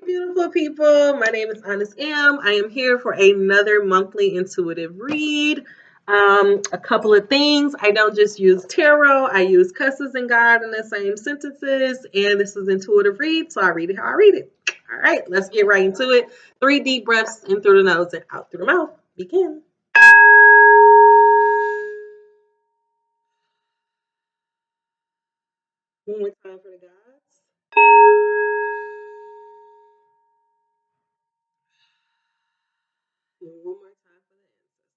Beautiful people. My name is Honest M. I am here for another monthly intuitive read. A couple of things. I don't just use tarot. I use cusses and God in the same sentences. And this is intuitive read, so I read it how I read it. All right, let's get right into it. 3 deep breaths in through the nose and out through the mouth. Begin. One more time for the gods. And one more time for the ancestors.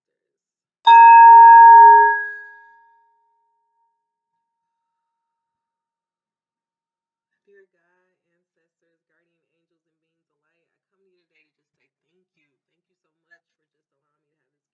Dear God, ancestors, guardian angels, and beings of light, I come to you today to just say thank you.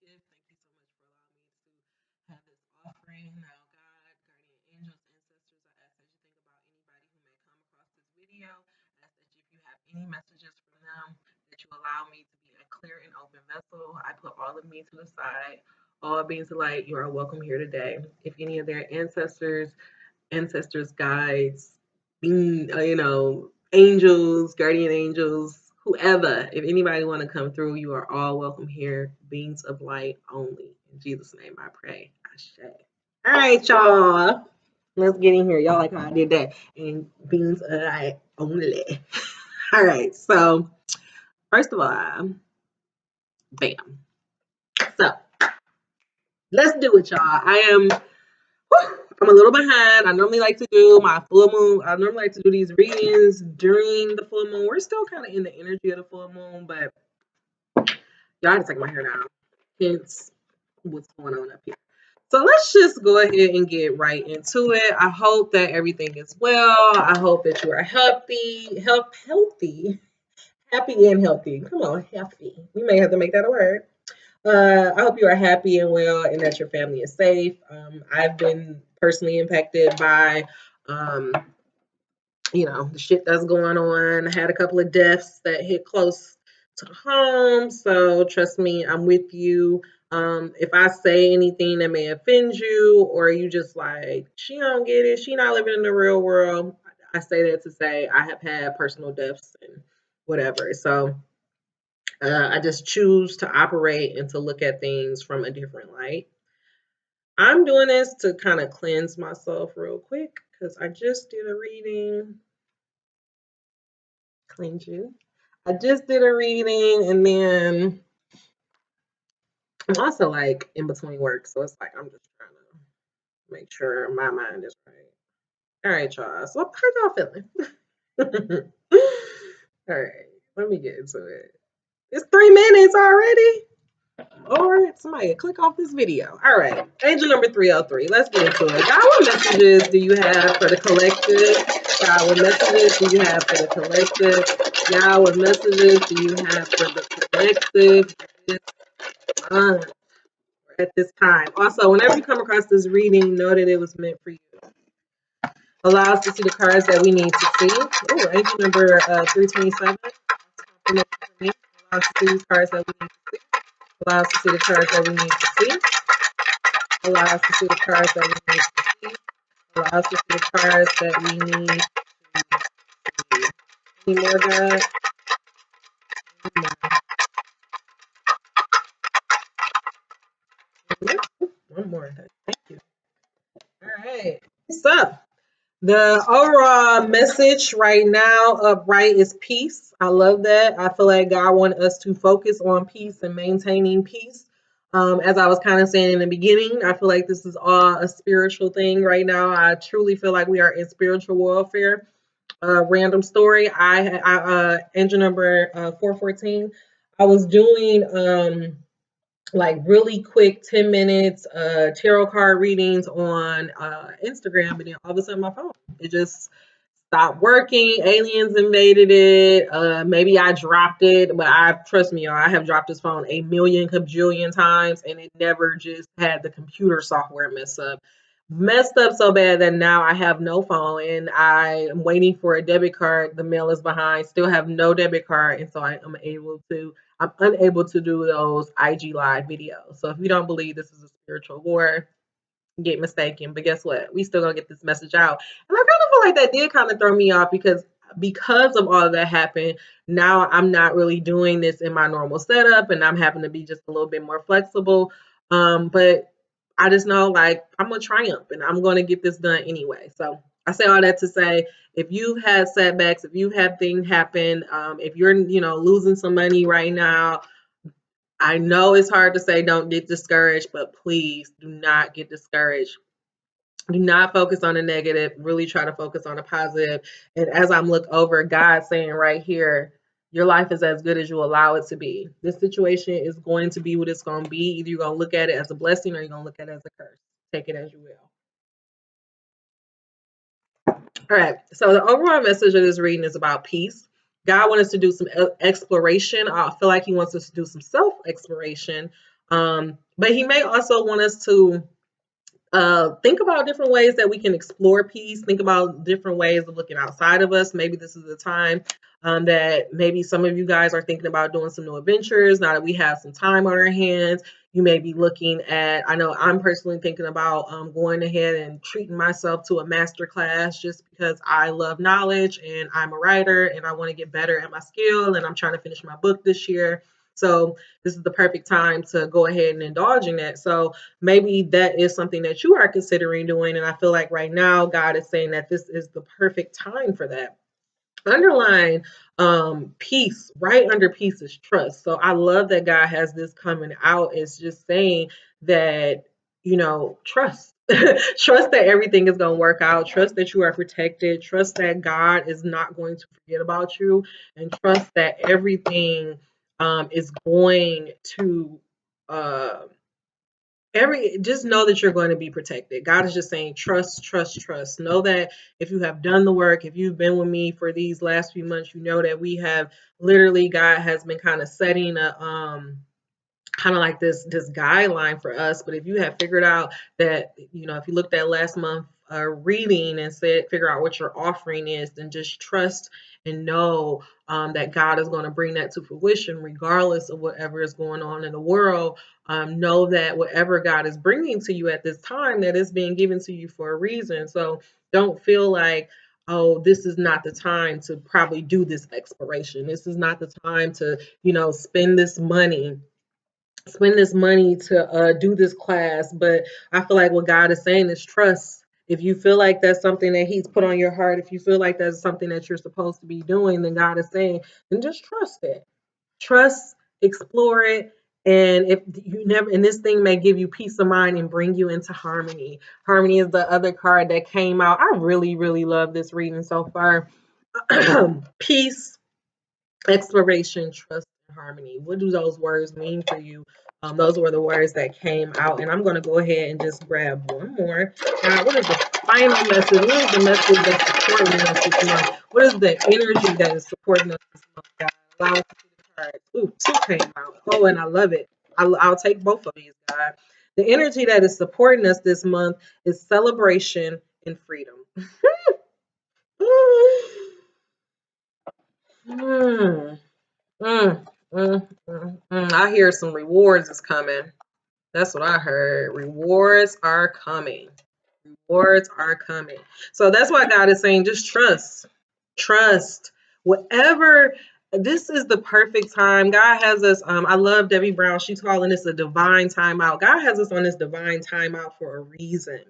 Thank you so much for just allowing me to have this gift. Thank you so much for allowing me to have this offering. Now, God, guardian angels, ancestors, I ask that you think about anybody who may come across this video. I ask that if you have any messages from them, that you allow me to be a clear and open vessel. I put all of me to the side. All beings of light, you are welcome here today. If any of their ancestors, guides, being, angels, guardian angels, whoever, if anybody want to come through, you are all welcome here. Beings of light only. In Jesus' name I pray. Ashe. All right, y'all. Let's get in here. Y'all like how I did that. And beings of light only. All right. So, first of all, bam. So, let's do it, y'all. I'm a little behind. I normally like to do my full moon. I normally like to do these readings during the full moon. We're still kind of in the energy of the full moon, but y'all have to take my hair down. Hence what's going on up here. So let's just go ahead and get right into it. I hope that everything is well. I hope that you are happy and healthy. Come on, healthy. We may have to make that a word. I hope you are happy and well and that your family is safe. I've been personally impacted by, um, the shit that's going on. I had a couple of deaths that hit close to home. So trust me, I'm with you. If I say anything that may offend you or you just like, she don't get it, she not living in the real world, I say that to say I have had personal deaths and whatever. So I just choose to operate and to look at things from a different light. I'm doing this to kind of cleanse myself real quick because I just did a reading. Cleanse you. I just did a reading and then I'm also like in between work. So it's like I'm just trying to make sure my mind is right. All right, y'all. So how y'all feeling? All right, let me get into it. It's 3 minutes already. Or somebody click off this video. All right. Angel number 303. Let's get into it. God, what messages do you have for the collective? God, what messages do you have for the collective? God, what messages do you have for the collective at this time? Also, whenever you come across this reading, know that it was meant for you. Allow us to see the cards that we need to see. Oh, angel number 327. Allow us to see these cards that we need to see. Allow us to see the cards that we need to see. Allow us to see the cards that we need to see. Allow us to see the cards that we need to see. Any more, God? One more. Thank you. All right. So, the overall message right now upright is peace. I love that. I feel like God wants us to focus on peace and maintaining peace. As I was kind of saying in the beginning, I feel like this is all a spiritual thing right now. I truly feel like we are in spiritual warfare. Random story. Engine number 414. I was doing like really quick 10 minutes tarot card readings on Instagram, and then all of a sudden my phone it just stopped working. Aliens invaded it. Maybe I dropped it, but trust me, y'all, I have dropped this phone a million kajillion times, and it never just had the computer software messed up so bad that now I have no phone and I am waiting for a debit card. The mail is behind, still have no debit card, and so I'm unable to do those IG live videos. So if you don't believe this is a spiritual war, get mistaken. But guess what? We still gonna get this message out. And I kind of feel like that did kind of throw me off because because of all of that happened, now I'm not really doing this in my normal setup and I'm having to be just a little bit more flexible. But I just know like I'm gonna triumph and I'm gonna get this done anyway. So I say all that to say if you've had setbacks, if you've had things happen, if you're losing some money right now, I know it's hard to say don't get discouraged, but please do not get discouraged. Do not focus on the negative. Really try to focus on the positive. And as I'm look over, God saying right here, your life is as good as you allow it to be. This situation is going to be what it's going to be. Either you're going to look at it as a blessing or you're going to look at it as a curse. Take it as you will. All right. So the overall message of this reading is about peace. God wants us to do some exploration. I feel like He wants us to do some self exploration. But He may also want us to think about different ways that we can explore peace. Think about different ways of looking outside of us. Maybe this is the time that maybe some of you guys are thinking about doing some new adventures. Now that we have some time on our hands, you may be looking at, I know I'm personally thinking about going ahead and treating myself to a master class just because I love knowledge and I'm a writer and I want to get better at my skill and I'm trying to finish my book this year. So this is the perfect time to go ahead and indulge in that. So maybe that is something that you are considering doing. And I feel like right now, God is saying that this is the perfect time for that. Underline peace, right under peace is trust. So I love that God has this coming out. It's just saying that, trust. Trust that everything is going to work out. Trust that you are protected. Trust that God is not going to forget about you. And trust that everything is going to uh, just know that you're going to be protected. God is just saying trust, trust, trust. Know that if you have done the work, if you've been with me for these last few months, you know that we have literally, God has been kind of setting a kind of like this guideline for us. But if you have figured out that, if you looked at last month reading and said figure out what your offering is, then just trust and know that God is going to bring that to fruition regardless of whatever is going on in the world. Know that whatever God is bringing to you at this time, that is being given to you for a reason. So don't feel like, oh, this is not the time to probably do this exploration. This is not the time to, spend this money to do this class. But I feel like what God is saying is trust. If you feel like that's something that He's put on your heart, if you feel like that's something that you're supposed to be doing, then God is saying, then just trust it. Trust, explore it. And if you never, and this thing may give you peace of mind and bring you into harmony. Harmony is the other card that came out. I really, really love this reading so far. Peace, exploration, trust, and harmony. What do those words mean for you? Those were the words that came out. And I'm going to go ahead and just grab one more. What is the final message? What is the message that's supporting us this month? What is the energy that is supporting us this month, guys? Allow us to see the cards. Ooh, two came out. Oh, and I love it. I'll take both of these, guys. The energy that is supporting us this month is celebration and freedom. Mm. Mm, I hear some rewards is coming. That's what I heard. Rewards are coming. Rewards are coming. So that's why God is saying just trust. Trust. Whatever. This is the perfect time. God has us. I love Debbie Brown. She's calling this a divine timeout. God has us on this divine timeout for a reason.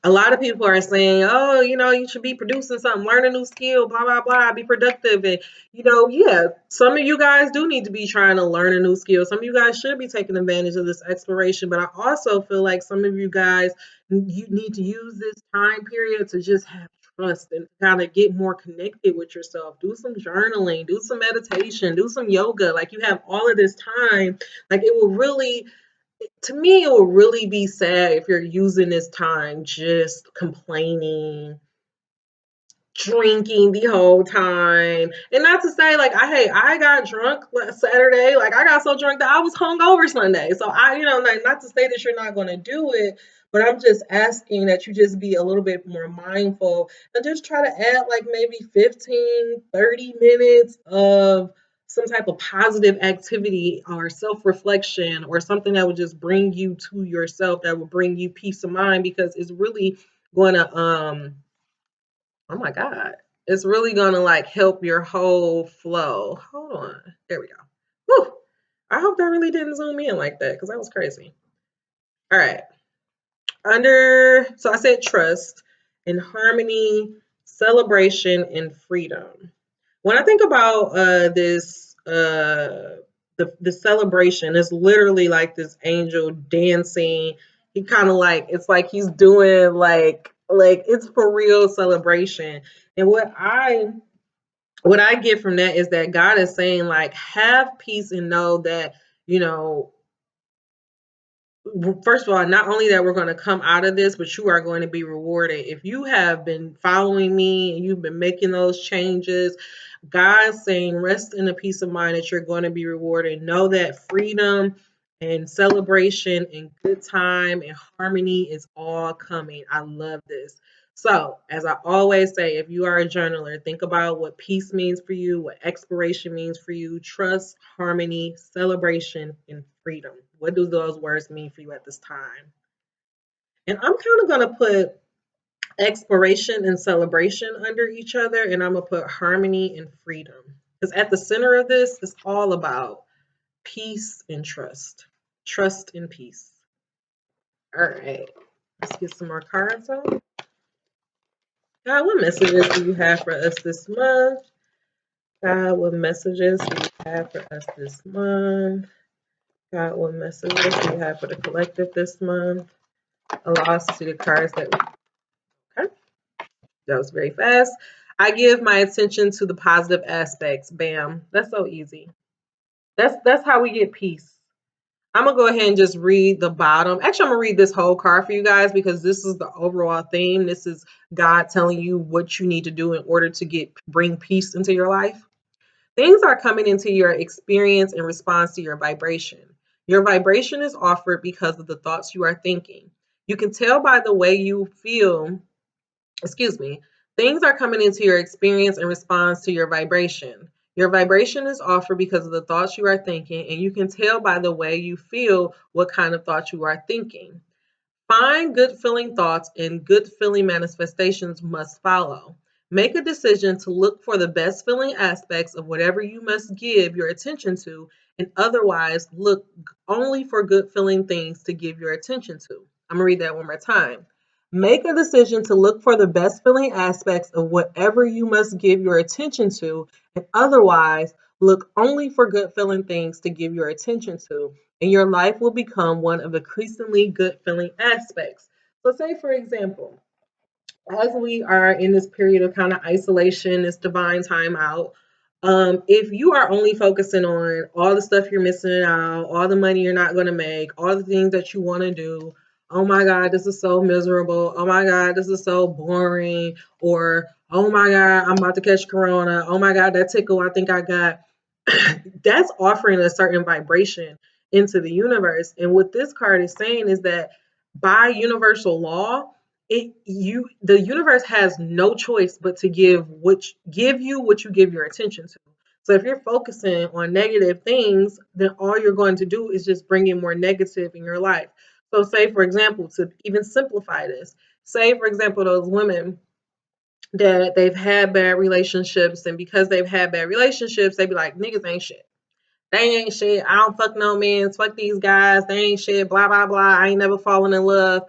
A lot of people are saying, oh, you should be producing something, learn a new skill, blah, blah, blah, be productive. And, yeah, some of you guys do need to be trying to learn a new skill. Some of you guys should be taking advantage of this exploration. But I also feel like some of you guys, you need to use this time period to just have trust and kind of get more connected with yourself. Do some journaling, do some meditation, do some yoga. Like you have all of this time. Like it will really, to me, it will really be sad if you're using this time just complaining, drinking the whole time. And not to say like I got drunk last Saturday, like I got so drunk that I was hungover Sunday. So like not to say that you're not going to do it, but I'm just asking that you just be a little bit more mindful and just try to add like maybe 15, 30 minutes of some type of positive activity or self-reflection or something that would just bring you to yourself, that would bring you peace of mind, because it's really going to oh my God. It's really going to like help your whole flow. Hold on. There we go. Whew. I hope that really didn't zoom in like that because that was crazy. All right. So I said trust and harmony, celebration, and freedom. When I think about the celebration, it's literally like this angel dancing. He kind of like it's like he's doing like it's for real celebration. And what I get from that is that God is saying like have peace and know that you know first of all, not only that we're going to come out of this, but you are going to be rewarded. If you have been following me and you've been making those changes, God's saying, rest in the peace of mind that you're going to be rewarded. Know that freedom and celebration and good time and harmony is all coming. I love this. So, as I always say, if you are a journaler, think about what peace means for you, what exploration means for you, trust, harmony, celebration, and freedom. What do those words mean for you at this time? And I'm kind of going to put exploration and celebration under each other, and I'm going to put harmony and freedom. Because at the center of this is all about peace and trust. Trust and peace. All right. Let's get some more cards out. God, what messages do you have for us this month? God, what messages do you have for us this month? God, what messages do you have for the collective this month? Allow us to see the cards that we... Okay. That was very fast. I give my attention to the positive aspects. Bam. That's so easy. That's how we get peace. I'm going to go ahead and just read the bottom. Actually, I'm going to read this whole card for you guys because this is the overall theme. This is God telling you what you need to do in order to bring peace into your life. Things are coming into your experience in response to your vibration. Your vibration is offered because of the thoughts you are thinking. You can tell by the way you feel, things are coming into your experience in response to your vibration. Your vibration is offered because of the thoughts you are thinking, and you can tell by the way you feel what kind of thoughts you are thinking. Find good feeling thoughts and good feeling manifestations must follow. Make a decision to look for the best feeling aspects of whatever you must give your attention to, and otherwise look only for good feeling things to give your attention to. I'm going to read that one more time. Make a decision to look for the best feeling aspects of whatever you must give your attention to, and otherwise look only for good feeling things to give your attention to, and your life will become one of increasingly good feeling aspects. So, say for example, as we are in this period of kind of isolation, this divine time out, if you are only focusing on all the stuff you're missing out, all the money you're not going to make, all the things that you want to do, oh my God, this is so miserable. Oh my God, this is so boring. Or, oh my God, I'm about to catch corona. Oh my God, that tickle I think I got. That's offering a certain vibration into the universe. And what this card is saying is that by universal law, the universe has no choice but to give you what you give your attention to. So if you're focusing on negative things, then all you're going to do is just bring in more negative in your life. So say for example, to even simplify this, say for example those women that they've had bad relationships, and because they've had bad relationships, they be like, niggas ain't shit. They ain't shit. I don't fuck no men. Fuck these guys. They ain't shit. Blah, blah, blah. I ain't never fallen in love.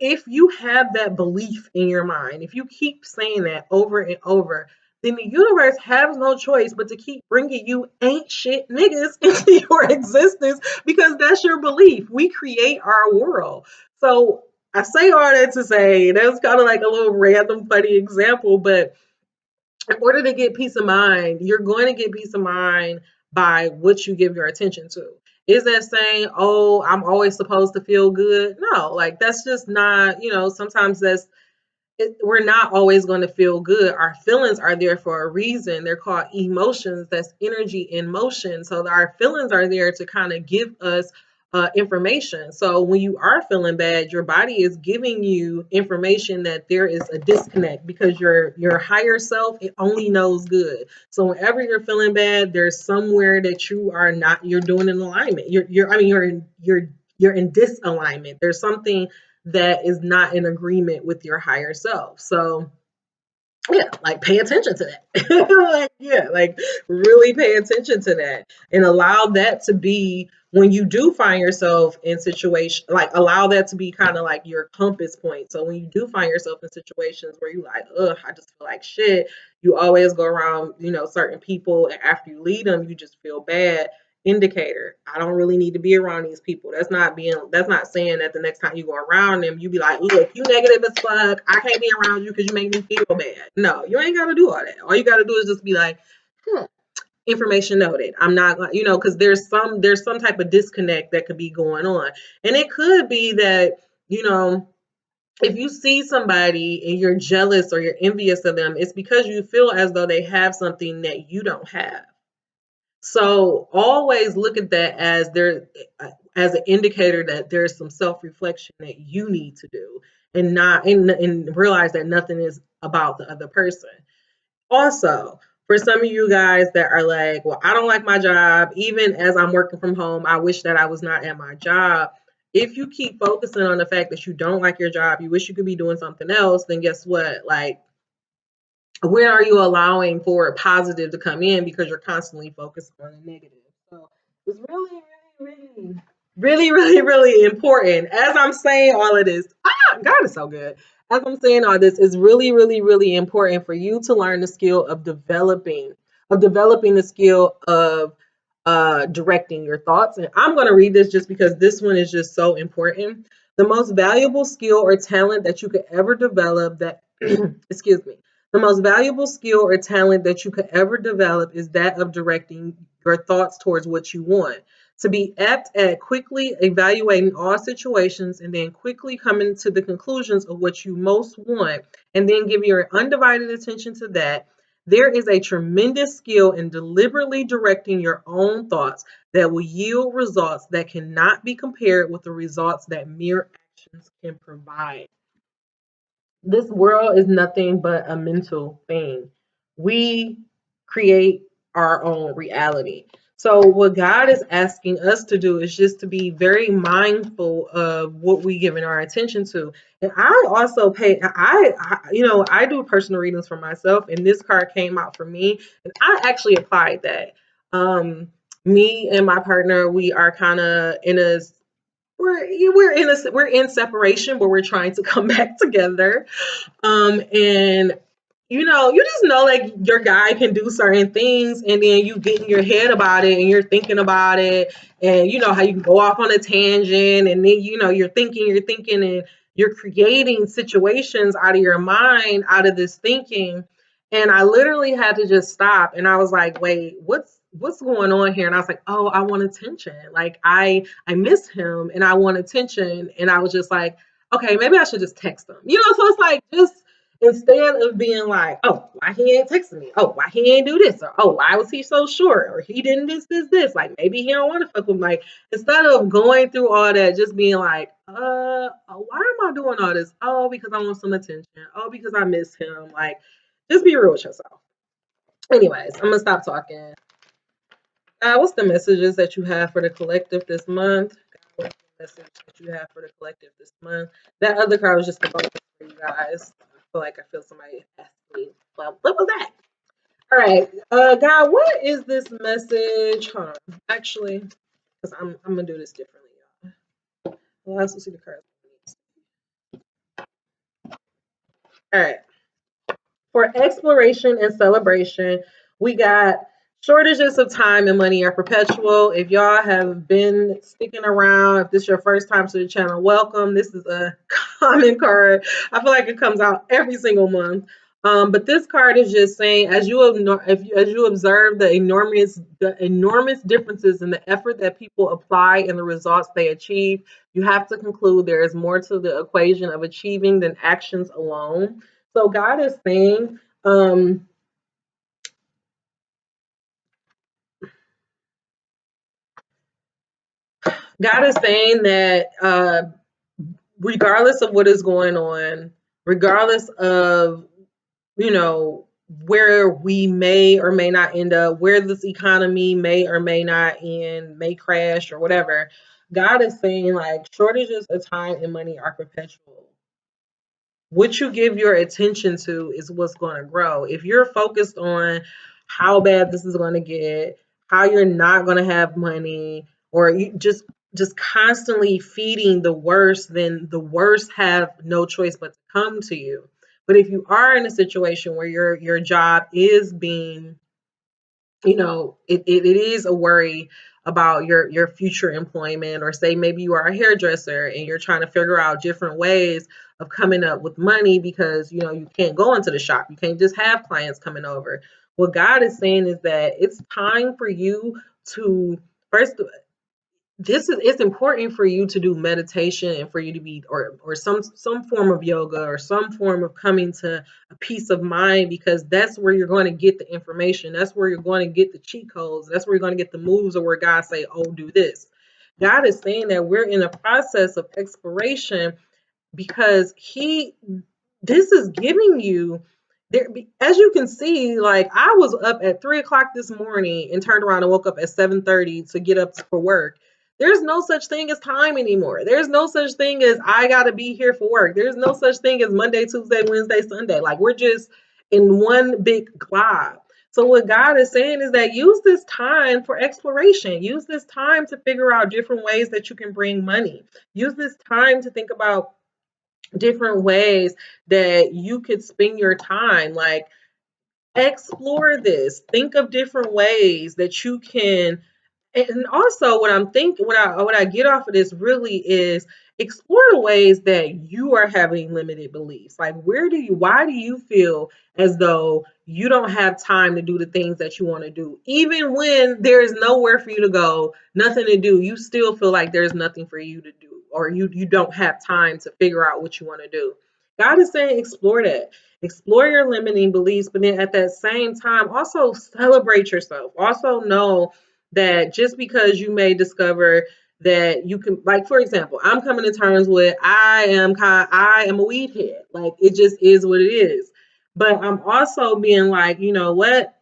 If you have that belief in your mind, if you keep saying that over and over, then the universe has no choice but to keep bringing you ain't shit niggas into your existence because that's your belief. We create our world. So I say all that to say that's kind of like a little random funny example, but in order to get peace of mind, you're going to get peace of mind by what you give your attention to. Is that saying, oh, I'm always supposed to feel good? No, like that's just not, sometimes we're not always going to feel good. Our feelings are there for a reason. They're called emotions. That's energy in motion. So our feelings are there to kind of give us information. So when you are feeling bad, your body is giving you information that there is a disconnect because your higher self, it only knows good. So whenever you're feeling bad, there's somewhere that you're doing in alignment. You're in disalignment. There's something that is not in agreement with your higher self. So Yeah, like pay attention to that. Like, yeah, like really pay attention to that and allow that to be when you do find yourself in situation, like allow that to be kind of like your compass point. So when you do find yourself in situations where you like, ugh, I just feel like shit, you always go around, certain people, and after you lead them, you just feel bad. Indicator, I don't really need to be around these people. That's not saying that the next time you go around them, you be like, look, you negative as fuck. I can't be around you because you make me feel bad. No, you ain't gotta do all that. All you gotta do is just be like, information noted. I'm not, because there's some type of disconnect that could be going on. And it could be that, you know, if you see somebody and you're jealous or you're envious of them, it's because you feel as though they have something that you don't have. So always look at that as as an indicator that there's some self-reflection that you need to do, and not and realize that nothing is about the other person. Also, for some of you guys that are like, well, I don't like my job, even as I'm working from home, I wish that I was not at my job. If you keep focusing on the fact that you don't like your job, you wish you could be doing something else, then guess what? Like, where are you allowing for a positive to come in because you're constantly focused on the negative? So it's really, really, really, really, really, really important. As I'm saying all of this, God is so good. As I'm saying all this, it's really, really, really important for you to learn the skill of developing the skill of directing your thoughts. And I'm going to read this just because this one is just so important. The most valuable skill or talent that you could ever develop that, excuse me, the most valuable skill or talent that you could ever develop is that of directing your thoughts towards what you want. To be apt at quickly evaluating all situations and then quickly coming to the conclusions of what you most want, and then give your undivided attention to that. There is a tremendous skill in deliberately directing your own thoughts that will yield results that cannot be compared with the results that mere actions can provide. This world is nothing but a mental thing. We create our own reality. So what God is asking us to do is just to be very mindful of what we giving our attention to. And I also I do personal readings for myself, and this card came out for me, and I actually applied that. Me and my partner, we are kind of in a we're in separation, but we're trying to come back together. And you just know like your guy can do certain things, and then you get in your head about it and you're thinking about it, and you know how you can go off on a tangent, and then you're thinking, and you're creating situations out of your mind, out of this thinking. And I literally had to just stop, and I was like, wait, what's going on here? And I was like, oh, I want attention. Like I miss him and I want attention. And I was just like, okay, maybe I should just text him. So it's like, just instead of being like, oh, why he ain't texting me? Oh, why he ain't do this? Or oh, why was he so short? Or he didn't this. Like maybe he don't want to fuck with me. Like instead of going through all that, just being like, why am I doing all this? Oh, because I want some attention. Oh, because I miss him. Like, just be real with yourself. Anyways, I'm gonna stop talking. What's the messages that you have for the collective this month? What's the message that you have for the collective this month? That other card was just a bonus for you guys. I feel somebody asked me, well, what was that? All right, God, what is this message? Hold on, actually, because I'm gonna do this differently, y'all. Let's see the cards. All right. For exploration and celebration, we got shortages of time and money are perpetual. If y'all have been sticking around, if this is your first time to the channel, welcome. This is a common card. I feel like it comes out every single month. But this card is just saying, as you observe the enormous differences in the effort that people apply and the results they achieve, you have to conclude there is more to the equation of achieving than actions alone. So God is saying, that regardless of what is going on, regardless of where we may or may not end up, where this economy may or may not end, may crash or whatever, God is saying like shortages of time and money are perpetual. what you give your attention to is what's going to grow. If you're focused on how bad this is going to get, how you're not going to have money, or you just constantly feeding the worst, then the worst have no choice but to come to you. But if you are in a situation where your job is being, it is a worry about your future employment, or say maybe you are a hairdresser and you're trying to figure out different ways of coming up with money because you can't go into the shop, you can't just have clients coming over. What God is saying is that it's time for you to first, it's important for you to do meditation, and for you to be, or some form of yoga, or some form of coming to a peace of mind, because that's where you're going to get the information, that's where you're going to get the cheat codes, that's where you're going to get the moves, or where God say, oh, do this. God is saying that we're in a process of exploration, because this is giving you there. As you can see, like, I was up at 3 o'clock this morning and turned around and woke up at 7:30 to get up for work. There's no such thing as time anymore. There's no such thing as I gotta be here for work. There's no such thing as Monday, Tuesday, Wednesday, Sunday. Like, we're just in one big glob. So what God is saying is that use this time for exploration. Use this time to figure out different ways that you can bring money. Use this time to think about different ways that you could spend your time. Like, explore this. Think of different ways that you can. And also, what I'm thinking, what I get off of this really is explore the ways that you are having limited beliefs. Like, why do you feel as though you don't have time to do the things that you want to do, even when there is nowhere for you to go, nothing to do? You still feel like there's nothing for you to do, or you don't have time to figure out what you want to do. God is saying, explore that. Explore your limiting beliefs, but then at that same time, also celebrate yourself. Also know that just because you may discover that you can, like, for example, I'm coming to terms with, I am a weed head. Like, it just is what it is. But I'm also being like, you know what?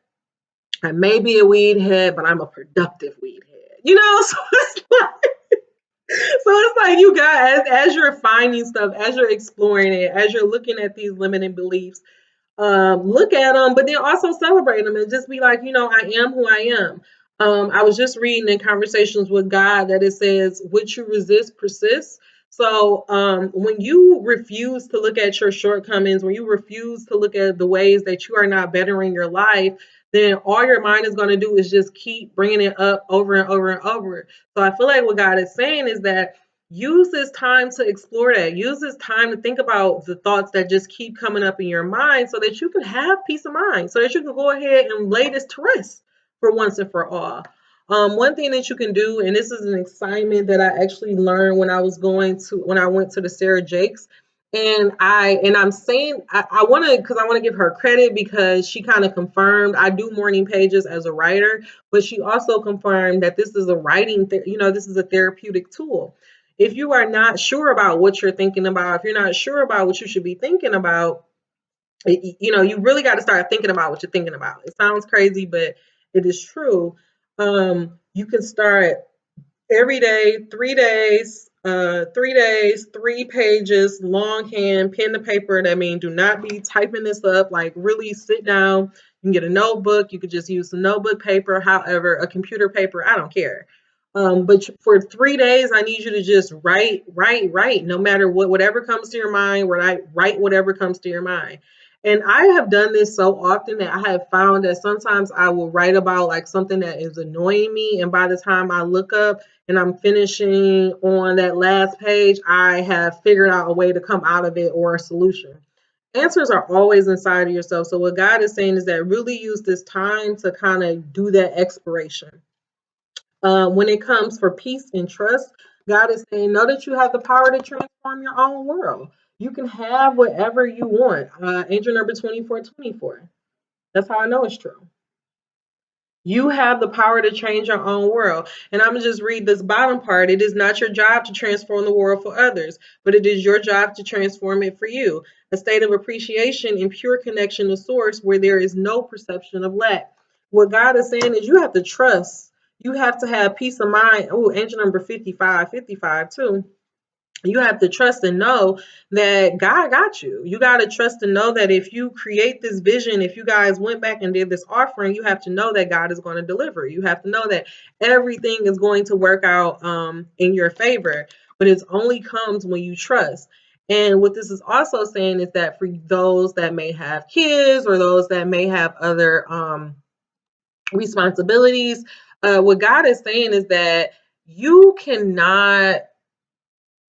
I may be a weed head, but I'm a productive weed head. So it's like you guys, as you're finding stuff, as you're exploring it, as you're looking at these limiting beliefs, look at them, but then also celebrate them, and just be like, I am who I am. I was just reading in Conversations with God that it says, what you resist persists. So when you refuse to look at your shortcomings, when you refuse to look at the ways that you are not bettering your life, then all your mind is going to do is just keep bringing it up over and over and over. So I feel like what God is saying is that use this time to explore that. Use this time to think about the thoughts that just keep coming up in your mind, so that you can have peace of mind, so that you can go ahead and lay this to rest for once and for all. One thing that you can do, and this is an assignment that I actually learned when I went to the Sarah Jakes, and I'm saying I want to, because I want to give her credit, because she kind of confirmed I do morning pages as a writer, but she also confirmed that this is a writing, this is a therapeutic tool. If you are not sure about what you're thinking about, if you're not sure about what you should be thinking about, you really got to start thinking about what you're thinking about. It sounds crazy, but it is true. You can start every day, 3 days, 3 days, 3 pages, longhand, pen to paper. That means do not be typing this up. Like, really sit down. You can get a notebook. You could just use the notebook paper. However, a computer paper, I don't care. But for 3 days, I need you to just write, no matter whatever comes to your mind, write whatever comes to your mind. And I have done this so often that I have found that sometimes I will write about, like, something that is annoying me. And by the time I look up and I'm finishing on that last page, I have figured out a way to come out of it, or a solution. Answers are always inside of yourself. So what God is saying is that really use this time to kind of do that exploration. When it comes for peace and trust, God is saying, know that you have the power to transform your own world. You can have whatever you want. Angel number 2424. That's how I know it's true. You have the power to change your own world. And I'm going to just read this bottom part. It is not your job to transform the world for others, but it is your job to transform it for you. A state of appreciation and pure connection to source, where there is no perception of lack. What God is saying is you have to trust. You have to have peace of mind. Oh, angel number 55, 55 too. You have to trust and know that God got you. You got to trust and know that if you create this vision, if you guys went back and did this offering, you have to know that God is going to deliver. You have to know that everything is going to work out in your favor. But it only comes when you trust. And what this is also saying is that for those that may have kids or those that may have other responsibilities, what God is saying is that you cannot,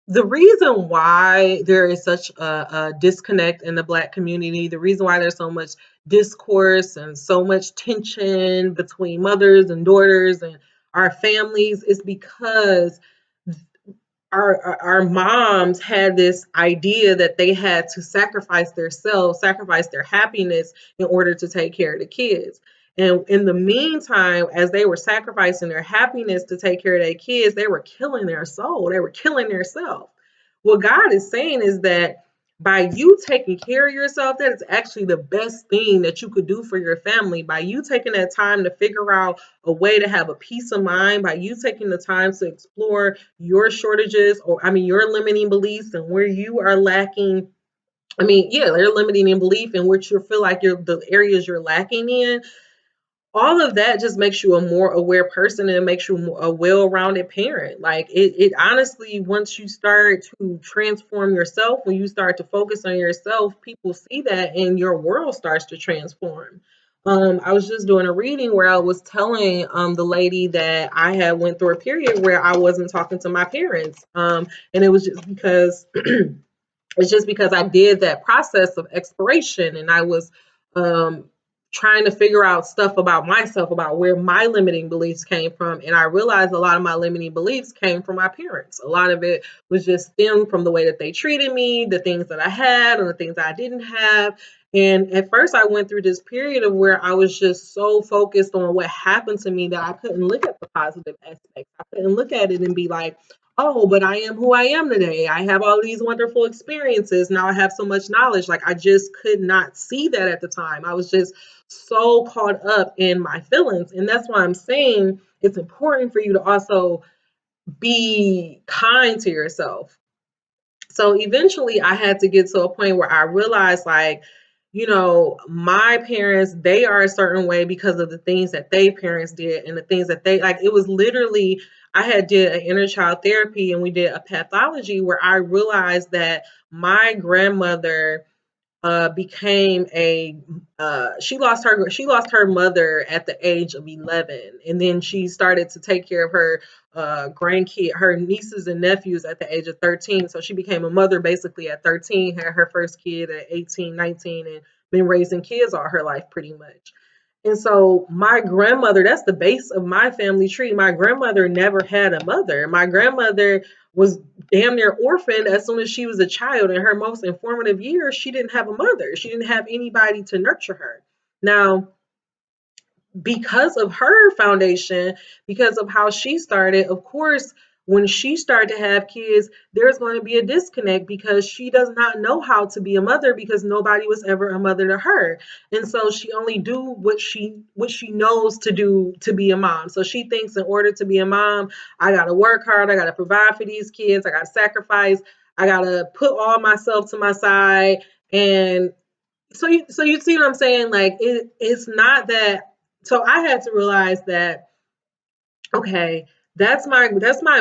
the reason why there is such a disconnect in the Black community, the reason why there's so much discourse and so much tension between mothers and daughters and our families is because our moms had this idea that they had to sacrifice their selves, sacrifice their happiness in order to take care of the kids. And in the meantime, as they were sacrificing their happiness to take care of their kids, they were killing their soul. They were killing their self. What God is saying is that by you taking care of yourself, that is actually the best thing that you could do for your family. By you taking that time to figure out a way to have a peace of mind, by you taking the time to explore your shortages, or I mean your limiting beliefs and where you are lacking. I mean, yeah, they're limiting in belief and which you feel like you're the areas you're lacking in. All of that just makes you a more aware person, and it makes you a well-rounded parent. Like it honestly, once you start to transform yourself, when you start to focus on yourself, people see that and your world starts to transform. I was just doing a reading where I was telling the lady that I had went through a period where I wasn't talking to my parents. And it was just because it's just because I did that process of exploration, and I was um, trying to figure out stuff about myself, about where my limiting beliefs came from. And I realized a lot of my limiting beliefs came from my parents. A lot of it was just stemmed from the way that they treated me, the things that I had, and the things that I didn't have. And at first, I went through this period of where I was just so focused on what happened to me that I couldn't look at the positive aspects. I couldn't look at it and be like, oh, but I am who I am today. I have all these wonderful experiences. Now I have so much knowledge. Like I just could not see that at the time. I was just so caught up in my feelings. And that's why I'm saying it's important for you to also be kind to yourself. So eventually I had to get to a point where I realized, like, you know, my parents, they are a certain way because of the things that they parents did and the things that they like. It was literally, I had did an inner child therapy and we did a pathology where I realized that my grandmother became a she lost her mother at the age of 11, and then she started to take care of her grandkid, her nieces and nephews at the age of 13. So she became a mother basically at 13, had her first kid at 18, 19, and been raising kids all her life pretty much. And so my grandmother, that's the base of my family tree. My grandmother never had a mother. My grandmother was damn near orphaned as soon as she was a child. In her most informative years, she didn't have a mother. She didn't have anybody to nurture her. Now, because of her foundation, because of how she started, of course, when she started to have kids, there's going to be a disconnect because she does not know how to be a mother because nobody was ever a mother to her. And so she only do what she knows to do to be a mom. So she thinks in order to be a mom, I got to work hard, I got to provide for these kids, I got to sacrifice, I got to put all myself to my side. And so you see what I'm saying? Like it's not that. So I had to realize that okay, that's my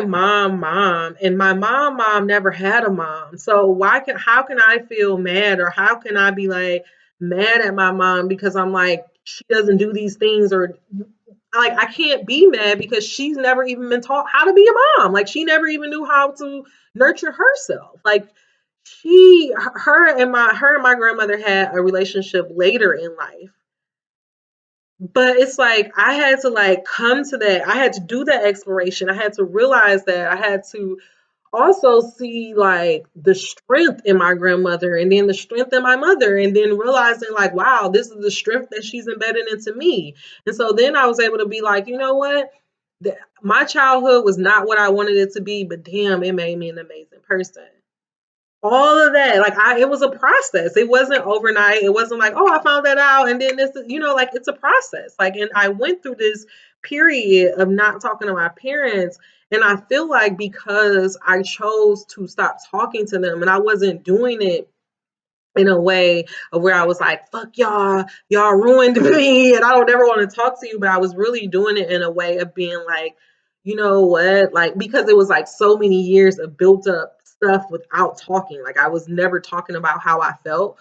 mom, and my mom never had a mom. So how can I feel mad, or how can I be like mad at my mom because I'm like she doesn't do these things, or like I can't be mad because she's never even been taught how to be a mom. Like she never even knew how to nurture herself. Like her and my grandmother had a relationship later in life. But it's like I had to like come to that. I had to do that exploration. I had to realize that I had to also see like the strength in my grandmother and then the strength in my mother, and then realizing like, wow, this is the strength that she's embedded into me. And so then I was able to be like, you know what? My childhood was not what I wanted it to be, but damn, it made me an amazing person. all of that. Like it was a process. It wasn't overnight. It wasn't like, oh, I found that out and then this, like it's a process. Like, and I went through this period of not talking to my parents. And I feel like because I chose to stop talking to them and I wasn't doing it in a way of where I was like, fuck y'all ruined me and I don't ever want to talk to you. But I was really doing it in a way of being like, you know what? Like, because it was like so many years of built up stuff without talking. Like I was never talking about how I felt.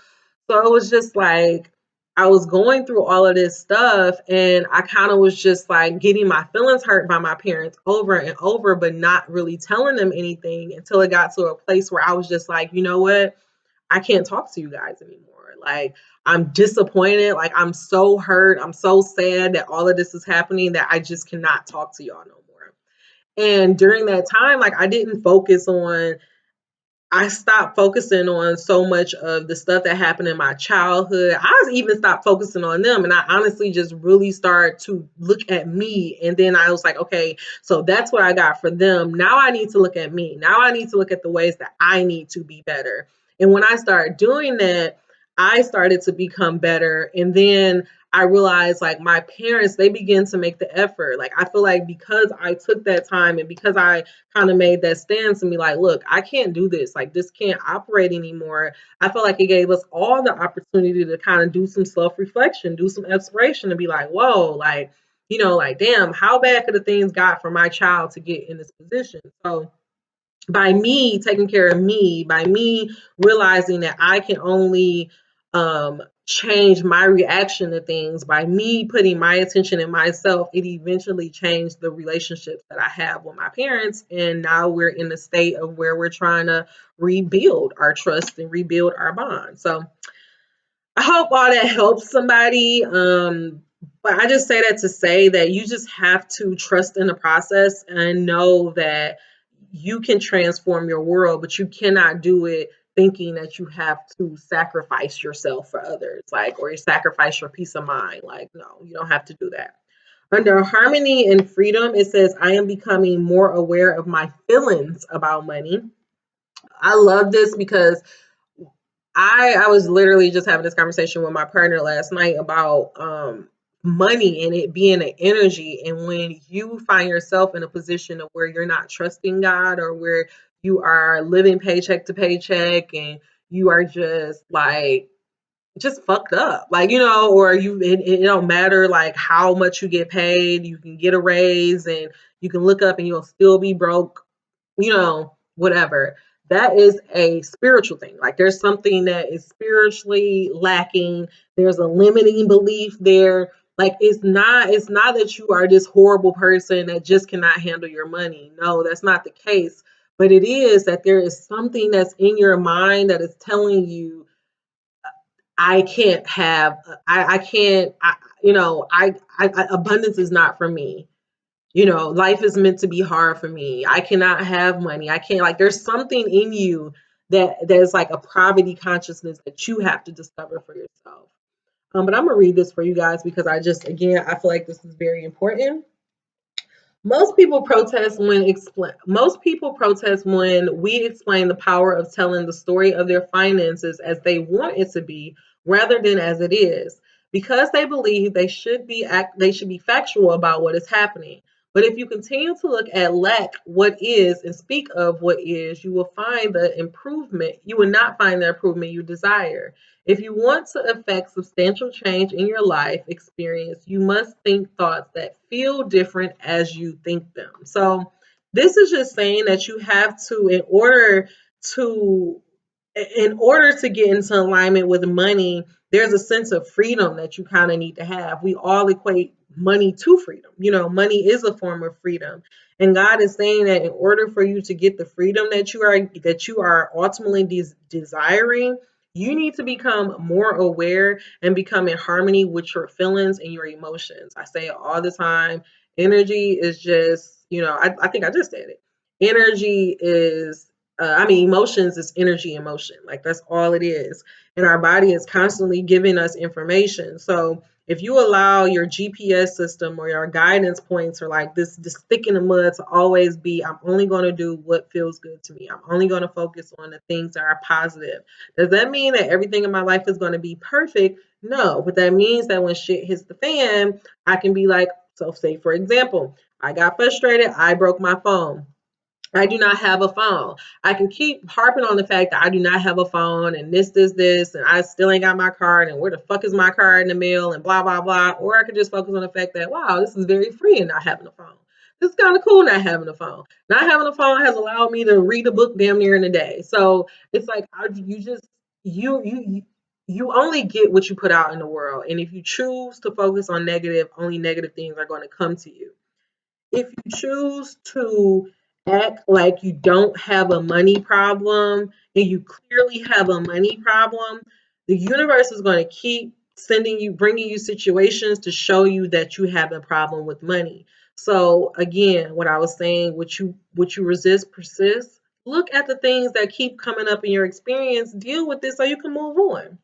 So it was just like I was going through all of this stuff and I kind of was just like getting my feelings hurt by my parents over and over, but not really telling them anything until it got to a place where I was just like, you know what? I can't talk to you guys anymore. Like, I'm disappointed. Like, I'm so hurt. I'm so sad that all of this is happening that I just cannot talk to y'all no more. And during that time, like, I stopped focusing on so much of the stuff that happened in my childhood. I even stopped focusing on them. And I honestly just really started to look at me. And then I was like, okay, so that's what I got for them. Now I need to look at me. Now I need to look at the ways that I need to be better. And when I started doing that, I started to become better. And then I realized like my parents, they begin to make the effort. Like I feel like because I took that time and because I kind of made that stance and be like, look, I can't do this. Like this can't operate anymore. I feel like it gave us all the opportunity to kind of do some self-reflection, do some exploration and be like, whoa, like, like, damn, how bad could the things got for my child to get in this position? So by me taking care of me, by me realizing that I can only change my reaction to things, by me putting my attention in myself, it eventually changed the relationships that I have with my parents. And now we're in a state of where we're trying to rebuild our trust and rebuild our bond. So I hope all that helps somebody. But I just say that to say that you just have to trust in the process and know that you can transform your world, but you cannot do it thinking that you have to sacrifice yourself for others, like, or you sacrifice your peace of mind. Like, no, you don't have to do that. Under harmony and freedom, it says, I am becoming more aware of my feelings about money. I love this because I was literally just having this conversation with my partner last night about money and it being an energy. And when you find yourself in a position of where you're not trusting God or where you are living paycheck to paycheck and you are just like just fucked up, like, or it don't matter like how much you get paid, you can get a raise and you can look up and you'll still be broke, whatever. That is a spiritual thing. Like there's something that is spiritually lacking. There's a limiting belief there. Like it's not that you are this horrible person that just cannot handle your money. No, that's not the case. But it is that there is something that's in your mind that is telling you I can't have I can't abundance is not for me. Life is meant to be hard for me. I cannot have money. I can't, like, there's something in you that is like a poverty consciousness that you have to discover for yourself. But I'm gonna read this for you guys because I feel like this is very important. Most people protest when we explain the power of telling the story of their finances as they want it to be rather than as it is, because they believe they should be factual about what is happening. But if you continue to look at lack what is and speak of what is, you will not find the improvement you desire. If you want to affect substantial change in your life experience, you must think thoughts that feel different as you think them. So, this is just saying that you have to, to, in order to get into alignment with money, there's a sense of freedom that you kind of need to have. We all equate money to freedom. Money is a form of freedom. And God is saying that in order for you to get the freedom that you are ultimately desiring, you need to become more aware and become in harmony with your feelings and your emotions. I say it all the time. Energy is just, I think I just said it. Energy is, emotions is energy in motion. Like that's all it is. And our body is constantly giving us information. So If you allow your GPS system or your guidance points or like this stick in the mud to always be, I'm only going to do what feels good to me. I'm only going to focus on the things that are positive. Does that mean that everything in my life is going to be perfect? No, but that means that when shit hits the fan, I can be like, so say for example, I got frustrated, I broke my phone. I do not have a phone. I can keep harping on the fact that I do not have a phone and this, and I still ain't got my card and where the fuck is my card in the mail and blah, blah, blah. Or I could just focus on the fact that, wow, this is very free and not having a phone. This is kind of cool not having a phone. Not having a phone has allowed me to read a book damn near in a day. So it's like you only get what you put out in the world. And if you choose to focus on negative, only negative things are going to come to you. If you choose to act like you don't have a money problem and you clearly have a money problem, the universe is going to keep bringing you situations to show you that you have a problem with money. So again, what I was saying, what you resist persists. Look at the things that keep coming up in your experience, deal with it so you can move on.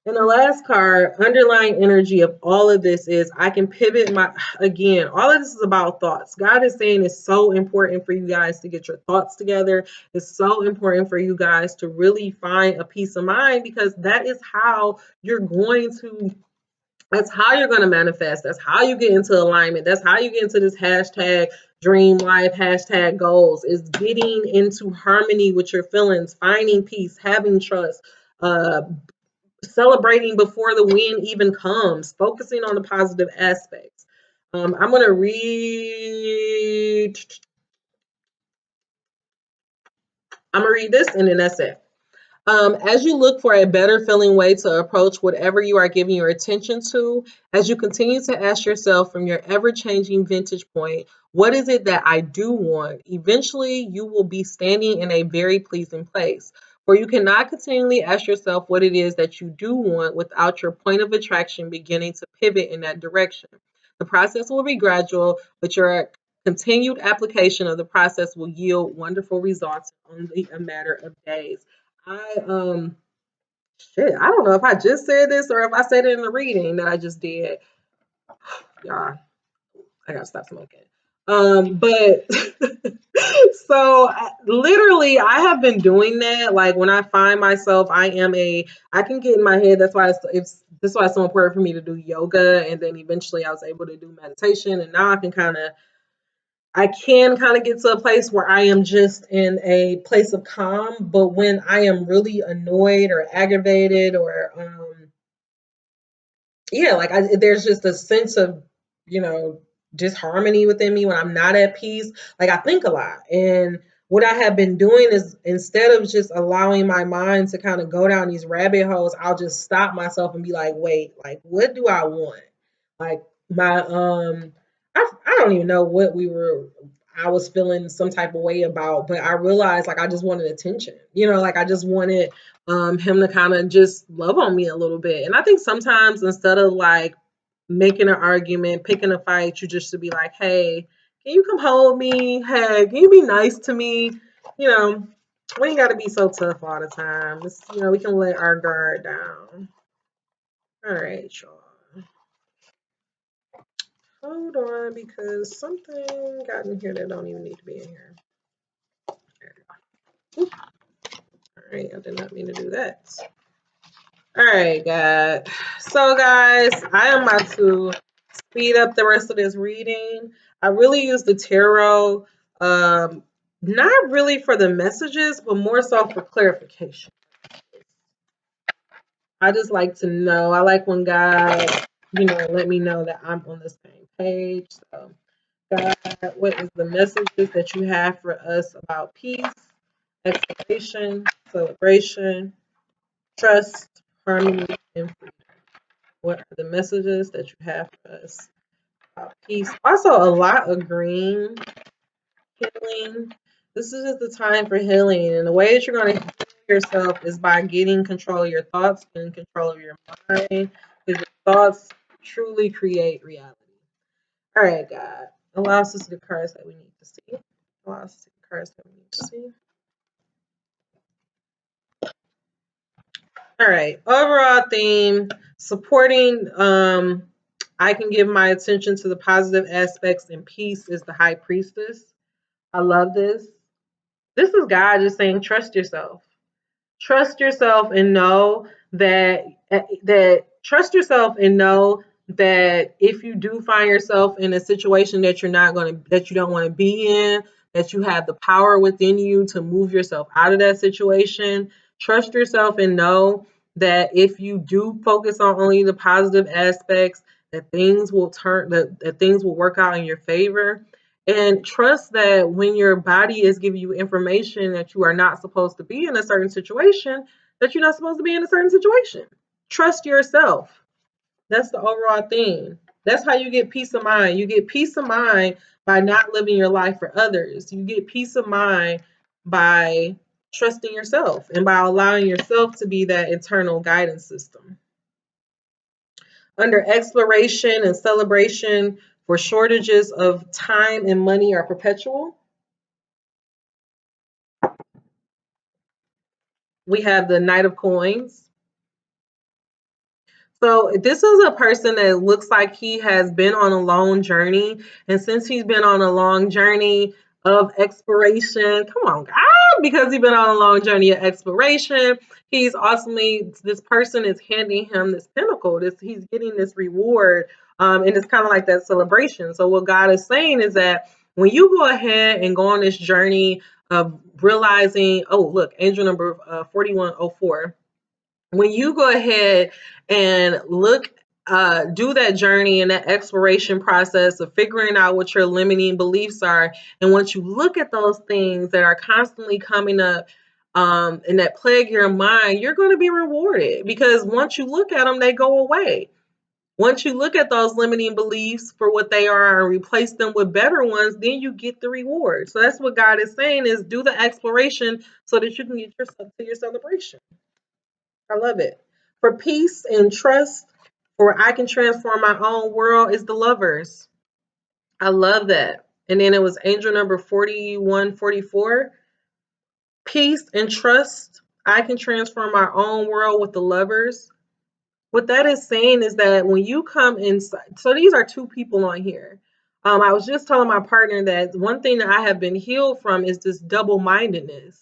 And the last card, underlying energy of all of this is I can pivot again, all of this is about thoughts. God is saying it's so important for you guys to get your thoughts together. It's so important for you guys to really find a peace of mind because that is how that's how you're going to manifest. That's how you get into alignment. That's how you get into this hashtag dream life, hashtag goals, is getting into harmony with your feelings, finding peace, having trust, celebrating before the win even comes, focusing on the positive aspects. I'm going to read. I'm going to read this and then that's it. As you look for a better feeling way to approach whatever you are giving your attention to, as you continue to ask yourself from your ever changing vantage point, what is it that I do want? Eventually, you will be standing in a very pleasing place. For you cannot continually ask yourself what it is that you do want without your point of attraction beginning to pivot in that direction. The process will be gradual, but your continued application of the process will yield wonderful results in only a matter of days. I shit, I don't know if I just said this or if I said it in the reading that I just did. Y'all, I gotta stop smoking. But literally I have been doing that. Like when I find myself, I can get in my head. That's why it's so important for me to do yoga. And then eventually I was able to do meditation. And now I can kind of get to a place where I am just in a place of calm. But when I am really annoyed or aggravated or yeah, like there's just a sense of, you know, disharmony within me when I'm not at peace. Like I think a lot. And what I have been doing is instead of just allowing my mind to kind of go down these rabbit holes, I'll just stop myself and be like, wait, like what do I want? Like my I don't even know what I was feeling some type of way about, but I realized like I just wanted attention. You know, like I just wanted him to kind of just love on me a little bit. And I think sometimes instead of like making an argument, picking a fight, you just to be like, hey, can you come hold me? Hey, can you be nice to me? You know, we ain't got to be so tough all the time. We can let our guard down. All right, y'all. Hold on, because something got in here that don't even need to be in here. All right, I did not mean to do that. All right, God. So, guys, I am about to speed up the rest of this reading. I really use the tarot, not really for the messages, but more so for clarification. I just like to know. I like when God, let me know that I'm on the same page. So, God, what is the messages that you have for us about peace, exploration, celebration, trust, harmony, and freedom? What are the messages that you have for us about peace? Also, a lot of green, healing. This is just the time for healing. And the way that you're going to heal yourself is by getting control of your thoughts and control of your mind. Because your thoughts truly create reality. All right, God. Allow us to see the cards that we need to see. Allow us to see the cards that we need to see. All right. Overall theme, supporting I can give my attention to the positive aspects, and peace is the high priestess. I love this. This is God just saying, trust yourself. Trust yourself and know that trust yourself and know that if you do find yourself in a situation that you don't want to be in, that you have the power within you to move yourself out of that situation. Trust yourself and know that if you do focus on only the positive aspects, that things will work out in your favor. And trust that when your body is giving you information that you are not supposed to be in a certain situation, that you're not supposed to be in a certain situation. Trust yourself. That's the overall thing. That's how you get peace of mind. You get peace of mind by not living your life for others. You get peace of mind by trusting yourself and by allowing yourself to be that internal guidance system. Under exploration and celebration, for shortages of time and money are perpetual. We have the Knight of Coins. So this is a person that looks like he has been on a long journey. And since he's been on a long journey of exploration, come on, God, because he's been on a long journey of exploration, he's ultimately, this person is handing him this pinnacle. He's getting this reward. And it's kind of like that celebration. So what God is saying is that when you go ahead and go on this journey of realizing, oh, look, angel number 4104, when you go ahead and do that journey and that exploration process of figuring out what your limiting beliefs are, and once you look at those things that are constantly coming up and that plague your mind, you're going to be rewarded, because once you look at them, they go away. Once you look at those limiting beliefs for what they are and replace them with better ones, then you get the reward. So that's what God is saying, is do the exploration so that you can get yourself to your celebration. I love it. For peace and trust, for I can transform my own world, is the Lovers. I love that. And then it was angel number 4144. Peace and trust, I can transform my own world with the Lovers. What that is saying is that when you come inside, so these are two people on here. I was just telling my partner that one thing that I have been healed from is this double-mindedness.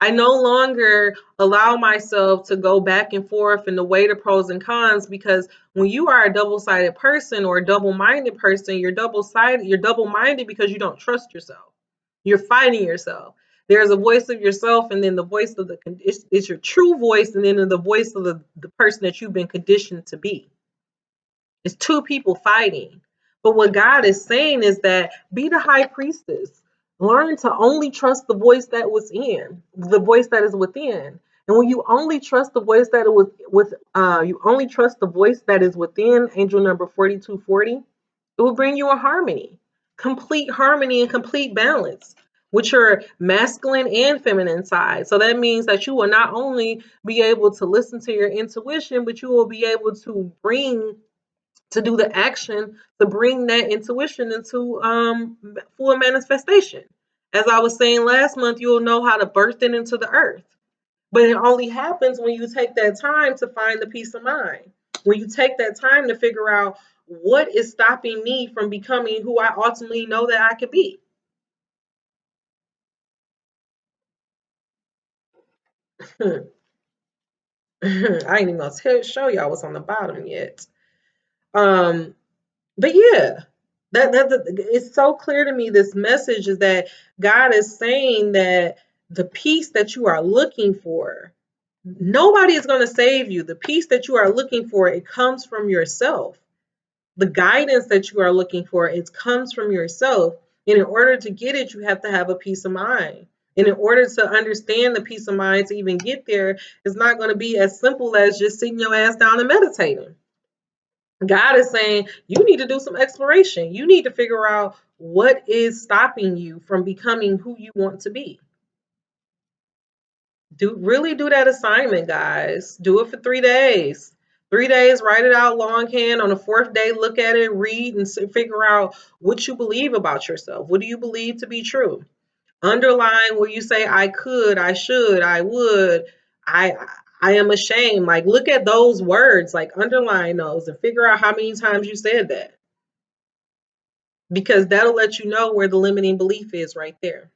I no longer allow myself to go back and forth and to weigh the pros and cons, because when you are a double-sided person or a double-minded person, you're double-minded because you don't trust yourself. You're fighting yourself. There's a voice of yourself, and then the voice of it's your true voice, and then the voice of the person that you've been conditioned to be. It's two people fighting. But what God is saying is that be the high priestess. Learn to only trust the voice that was in, the voice that is within. And when you only trust the voice that it was you only trust the voice that is within, angel number 4240, it will bring you a complete harmony and complete balance with your masculine and feminine side. So that means that you will not only be able to listen to your intuition, but you will be able to do the action to bring that intuition into full manifestation. As I was saying last month, you'll know how to birth it into the earth. But it only happens when you take that time to find the peace of mind. When you take that time to figure out what is stopping me from becoming who I ultimately know that I could be. I ain't even gonna show y'all what's on the bottom yet. But yeah, that it's so clear to me. This message is that God is saying that the peace that you are looking for, nobody is going to save you. The peace that you are looking for, it comes from yourself. The guidance that you are looking for, it comes from yourself. And in order to get it, you have to have a peace of mind. And in order to understand the peace of mind to even get there, it's not going to be as simple as just sitting your ass down and meditating. God is saying you need to do some exploration. You need to figure out what is stopping you from becoming who you want to be. Really do that assignment, guys. Do it for 3 days. 3 days, write it out longhand. On the 4th day, look at it, read, and figure out what you believe about yourself. What do you believe to be true? Underline where you say I could, I should, I would, I am ashamed. Like, look at those words, like underline those and figure out how many times you said that. Because that'll let you know where the limiting belief is right there.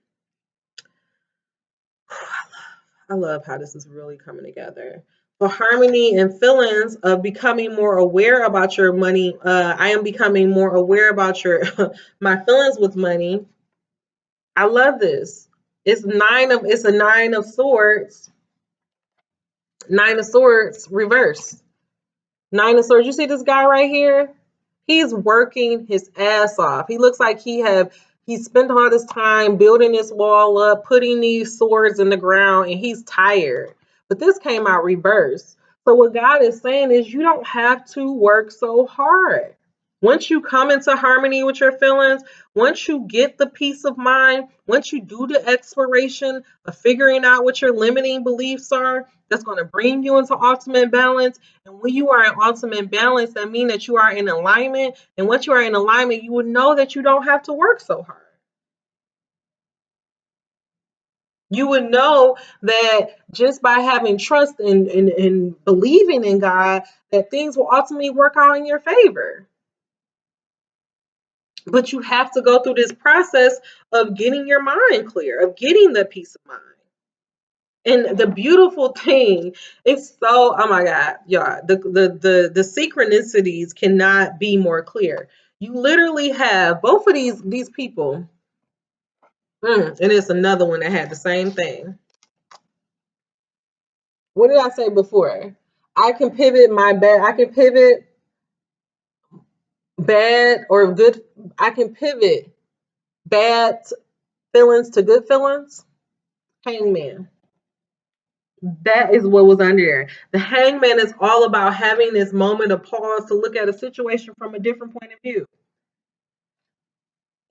I love how this is really coming together. For harmony and feelings of becoming more aware about your money, I am becoming more aware about your my feelings with money. I love this. It's a nine of swords. Nine of swords reverse. Nine of swords. You see this guy right here? He's working his ass off. He looks like he spent all this time building this wall up, putting these swords in the ground, and he's tired. But this came out reverse. So what God is saying is you don't have to work so hard. Once you come into harmony with your feelings, once you get the peace of mind, once you do the exploration of figuring out what your limiting beliefs are, that's going to bring you into ultimate balance. And when you are in ultimate balance, that means that you are in alignment. And once you are in alignment, you would know that you don't have to work so hard. You would know that just by having trust and believing in God, that things will ultimately work out in your favor. But you have to go through this process of getting your mind clear, of getting the peace of mind. And the beautiful thing is so, oh my God, y'all, the synchronicities cannot be more clear. You literally have both of these people, and it's another one that had the same thing. What did I say before? I can pivot bad or good. I can pivot bad feelings to good feelings. Hangman. That is what was under there. The hangman is all about having this moment of pause to look at a situation from a different point of view.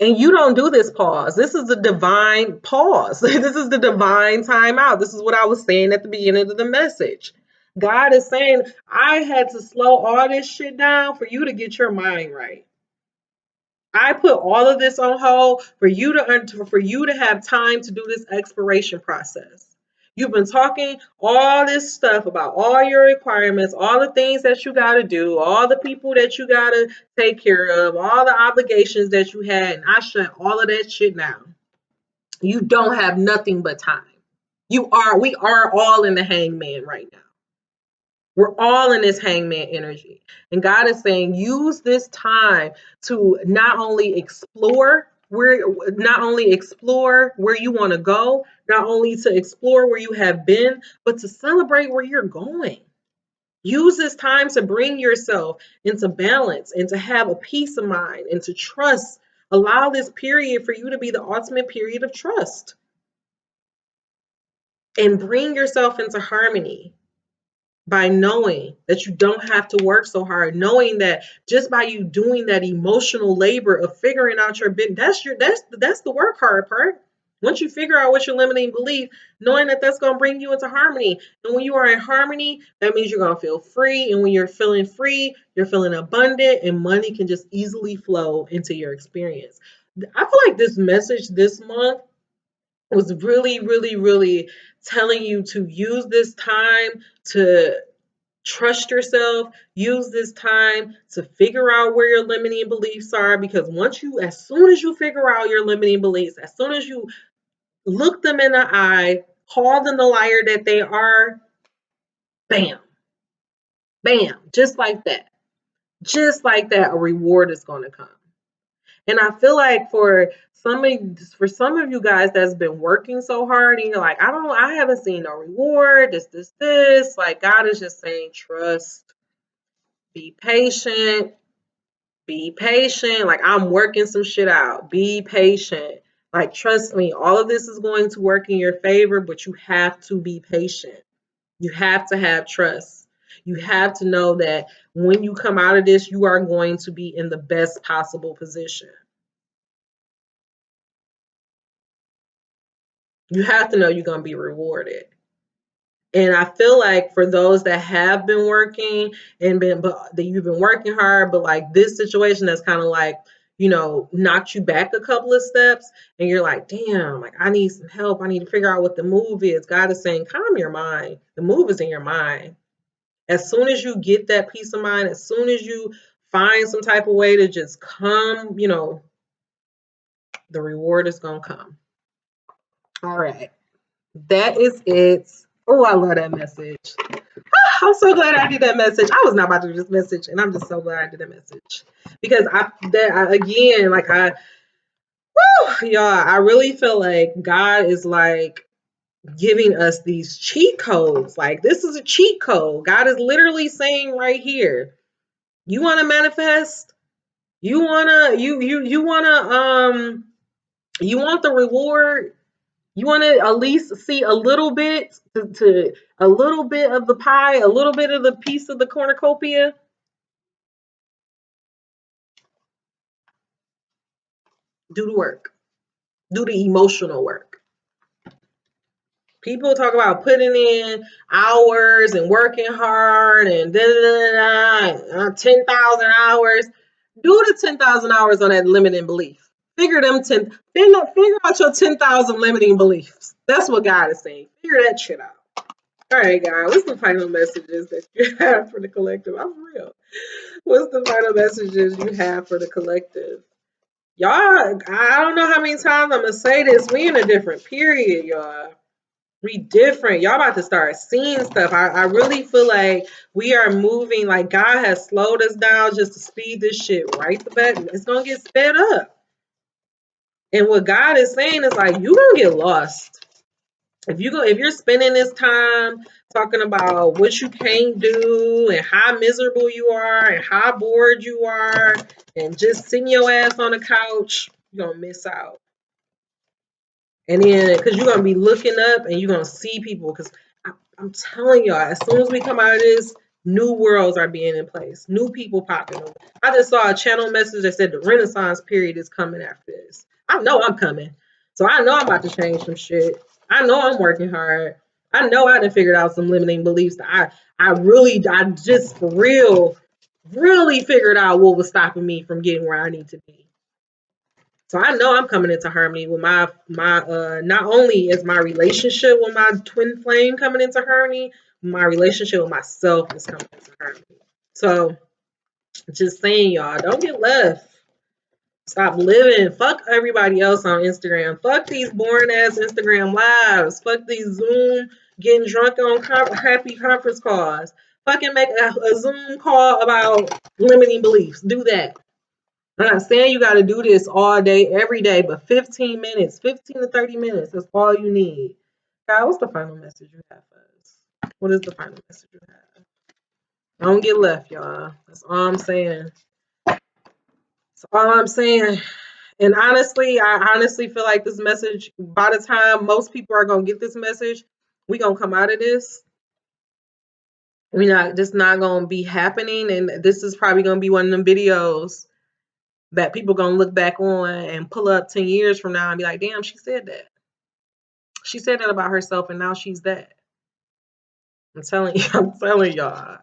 And you don't do this pause. This is the divine pause. This is the divine timeout. This is what I was saying at the beginning of the message. God is saying, I had to slow all this shit down for you to get your mind right. I put all of this on hold for you to have time to do this exploration process. You've been talking all this stuff about all your requirements, all the things that you got to do, all the people that you got to take care of, all the obligations that you had, and I shut all of that shit down. You don't have nothing but time. We are all in the hangman right now. We're all in this hangman energy. And God is saying, use this time to not only explore where you want to go, not only to explore where you have been, but to celebrate where you're going. Use this time to bring yourself into balance and to have a peace of mind and to trust. Allow this period for you to be the ultimate period of trust. And bring yourself into harmony by knowing that you don't have to work so hard, knowing that just by you doing that emotional labor of figuring out your bit, that's the work hard part. Once you figure out what's your limiting belief, knowing that that's going to bring you into harmony. And when you are in harmony, that means you're going to feel free. And when you're feeling free, you're feeling abundant, and money can just easily flow into your experience. I feel like this message this month was really, really, really telling you to use this time to trust yourself, use this time to figure out where your limiting beliefs are. Because as soon as you figure out your limiting beliefs, as soon as you look them in the eye, call them the liar that they are, bam, bam, just like that, a reward is going to come. And I feel like for some of you guys that's been working so hard and you're like, I haven't seen no reward, this. Like, God is just saying, trust, be patient, Like, I'm working some shit out. Be patient. Like, trust me, all of this is going to work in your favor, but you have to be patient. You have to have trust. You have to know that when you come out of this, you are going to be in the best possible position. You have to know you're going to be rewarded. And I feel like for those that have been working but that you've been working hard, but like this situation that's kind of like, knocked you back a couple of steps and you're like, damn, like I need some help. I need to figure out what the move is. God is saying, calm your mind. The move is in your mind. As soon as you get that peace of mind, as soon as you find some type of way to just come, the reward is going to come. All right. That is it. Oh, I love that message. I'm so glad I did that message. I was not about to do this message, and I'm just so glad I did that message because y'all, I really feel like God is like giving us these cheat codes. Like this is a cheat code. God is literally saying right here, you want to manifest, you want the reward, you want to at least see a little bit to a little bit of the pie, a little bit of the piece of the cornucopia. Do the work. Do the emotional work. People talk about putting in hours and working hard and 10,000 hours. Do the 10,000 hours on that limiting belief. Figure out your 10,000 limiting beliefs. That's what God is saying. Figure that shit out. All right, guys. What's the final messages that you have for the collective? I'm real. What's the final messages you have for the collective? Y'all, I don't know how many times I'm gonna say this. We in a different period, y'all. We different. Y'all about to start seeing stuff. I really feel like we are moving, like God has slowed us down just to speed this shit right the back. It's gonna get sped up. And what God is saying is like you gonna get lost. If you're spending this time talking about what you can't do and how miserable you are and how bored you are and just sitting your ass on the couch, you're gonna miss out. And then, because you're going to be looking up and you're going to see people. Because I'm telling y'all, as soon as we come out of this, new worlds are being in place. New people popping up. I just saw a channel message that said the Renaissance period is coming after this. I know I'm coming. So I know I'm about to change some shit. I know I'm working hard. I know I done figured out some limiting beliefs. I just for real, really figured out what was stopping me from getting where I need to be. So I know I'm coming into harmony with my not only is my relationship with my twin flame coming into harmony, my relationship with myself is coming into harmony. So just saying, y'all, don't get left. Stop living. Fuck everybody else on Instagram. Fuck these boring ass Instagram lives. Fuck these Zoom getting drunk on happy conference calls. Fucking make a Zoom call about limiting beliefs. Do that. I'm not saying you got to do this all day, every day, but 15 minutes, 15 to 30 minutes is all you need. God, what's the final message you have for us? What is the final message you have? Don't get left, y'all. That's all I'm saying. That's all I'm saying. And honestly, I honestly feel like this message, by the time most people are going to get this message, we going to come out of this. This not going to be happening. And this is probably going to be one of them videos that people gonna look back on and pull up 10 years from now and be like, damn, she said that. She said that about herself and now she's that. I'm telling y'all.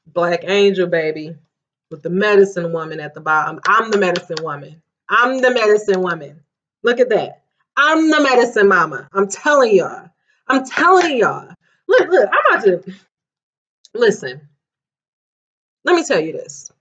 Black angel baby with the medicine woman at the bottom. I'm the medicine woman. I'm the medicine woman. Look at that. I'm the medicine mama. I'm telling y'all. Look, I'm about to listen. Let me tell you this.